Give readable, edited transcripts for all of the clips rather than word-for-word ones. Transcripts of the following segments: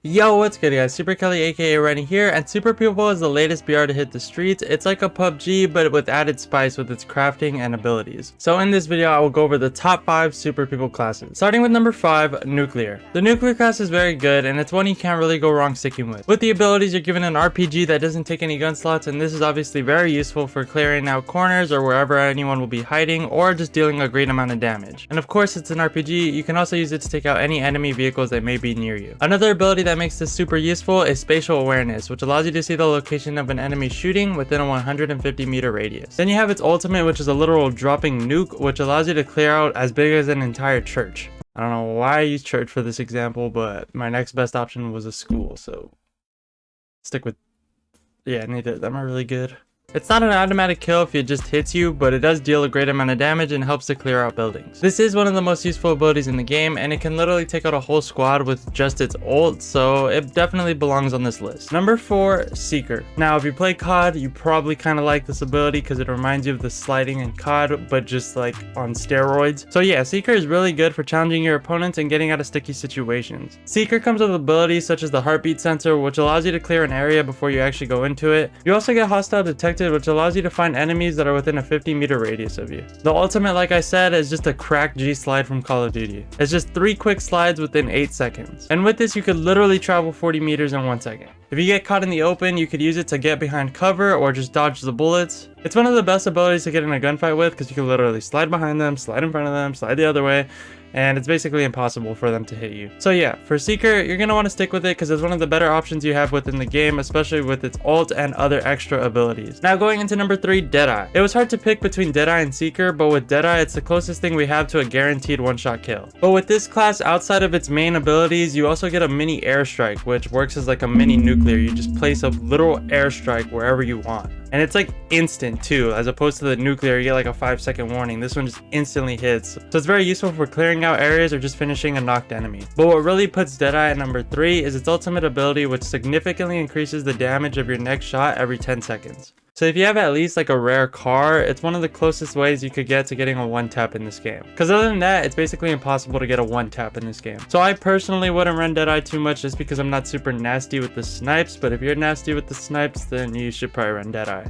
Yo, what's good guys? Super Kelly aka Rennie here, and Super People is the latest BR to hit the streets. It's like a PUBG but with added spice with its crafting and abilities. So in this video I will go over the top 5 Super People classes. Starting with number 5, Nuclear. The Nuclear class is very good and it's one you can't really go wrong sticking with. With the abilities you're given an RPG that doesn't take any gun slots, and this is obviously very useful for clearing out corners or wherever anyone will be hiding, or just dealing a great amount of damage. And of course it's an RPG, you can also use it to take out any enemy vehicles that may be near you. Another ability that makes this super useful is spatial awareness, which allows you to see the location of an enemy shooting within a 150 meter radius. Then you have its ultimate, which is a literal dropping nuke, which allows you to clear out as big as an entire church. I don't know why I use church for this example, but my next best option was a school, so stick with, yeah, neither of them are really good. It's not an automatic kill if it just hits you, but it does deal a great amount of damage and helps to clear out buildings. This is one of the most useful abilities in the game, and it can literally take out a whole squad with just its ult, so it definitely belongs on this list. Number 4, Seeker. Now if you play COD, you probably kind of like this ability because it reminds you of the sliding in COD, but just like on steroids. So yeah, Seeker is really good for challenging your opponents and getting out of sticky situations. Seeker comes with abilities such as the heartbeat sensor, which allows you to clear an area before you actually go into it. You also get hostile detected, which allows you to find enemies that are within a 50 meter radius of you. The ultimate, like I said, is just a cracked G slide from Call of Duty. It's just 3 quick slides within 8 seconds. And with this, you could literally travel 40 meters in 1 second. If you get caught in the open, you could use it to get behind cover or just dodge the bullets. It's one of the best abilities to get in a gunfight with because you can literally slide behind them, slide in front of them, slide the other way, and it's basically impossible for them to hit you. So yeah, for Seeker, you're going to want to stick with it because it's one of the better options you have within the game, especially with its ult and other extra abilities. Now going into number 3, Deadeye. It was hard to pick between Deadeye and Seeker, but with Deadeye, it's the closest thing we have to a guaranteed one-shot kill. But with this class, outside of its main abilities, you also get a mini airstrike, which works as like a mini nuclear. You just place a literal airstrike wherever you want. And it's like instant too, as opposed to the nuclear, you get like a 5-second warning. This one just instantly hits. So it's very useful for clearing out areas or just finishing a knocked enemy. But what really puts Deadeye at number 3 is its ultimate ability, which significantly increases the damage of your next shot every 10 seconds. So if you have at least like a rare car, it's one of the closest ways you could get to getting a one tap in this game. Because other than that, it's basically impossible to get a one tap in this game. So I personally wouldn't run Deadeye too much just because I'm not super nasty with the snipes, but if you're nasty with the snipes, then you should probably run Deadeye.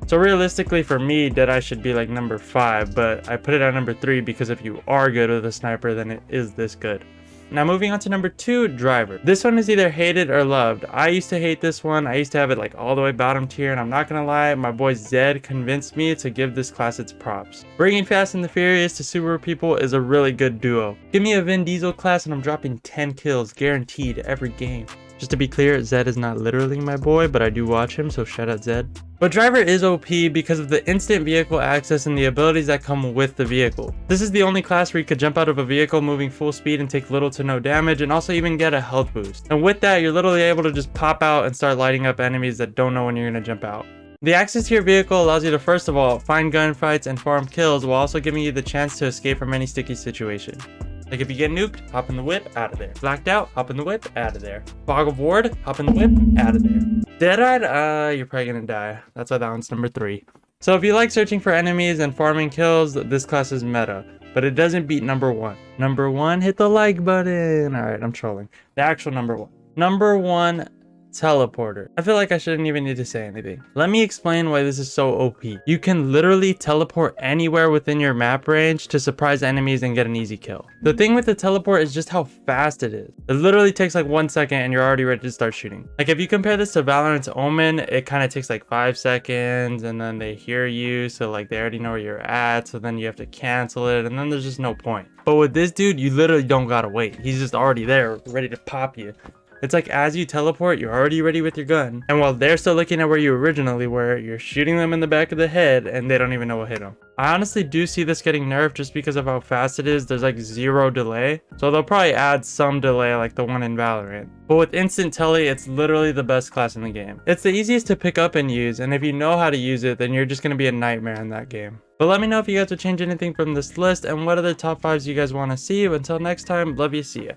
So realistically for me, Deadeye should be like number 5, but I put it at number 3 because if you are good with a sniper, then it is this good. Now moving on to number 2, Driver. This one is either hated or loved. I used to hate this one. I used to have it like all the way bottom tier, and I'm not gonna lie, my boy Zed convinced me to give this class its props. Bringing Fast and the Furious to Super People is a really good duo. Give me a Vin Diesel class and I'm dropping 10 kills guaranteed every game. Just to be clear, Zed is not literally my boy, but I do watch him, so shout out Zed. But Driver is OP because of the instant vehicle access and the abilities that come with the vehicle. This is the only class where you could jump out of a vehicle moving full speed and take little to no damage, and also even get a health boost. And with that, you're literally able to just pop out and start lighting up enemies that don't know when you're gonna jump out. The access to your vehicle allows you to first of all find gunfights and farm kills, while also giving you the chance to escape from any sticky situation. Like if you get nuked, hop in the whip, out of there. Blacked out, hop in the whip, out of there. Fog of Ward, hop in the whip, out of there. Dead-eyed, you're probably gonna die. That's why that one's number 3. So if you like searching for enemies and farming kills, this class is meta. But it doesn't beat number 1. Number 1, hit the like button. Alright, I'm trolling. The actual number 1. Number 1, Teleporter. I feel like I shouldn't even need to say anything. Let me explain why this is so OP. You can literally teleport anywhere within your map range to surprise enemies and get an easy kill. The thing with the teleport is just how fast it is. It literally takes like 1 second and you're already ready to start shooting. Like if you compare this to Valorant's Omen, it kind of takes like 5 seconds and then they hear you, so like they already know where you're at, so then you have to cancel it and then there's just no point. But with this dude, you literally don't gotta wait. He's just already there, ready to pop you. It's like as you teleport, you're already ready with your gun. And while they're still looking at where you originally were, you're shooting them in the back of the head and they don't even know what hit them. I honestly do see this getting nerfed just because of how fast it is. There's like 0 delay. So they'll probably add some delay like the one in Valorant. But with instant tele, it's literally the best class in the game. It's the easiest to pick up and use. And if you know how to use it, then you're just going to be a nightmare in that game. But let me know if you guys would change anything from this list and what other top 5s you guys want to see. Until next time, love you, see ya.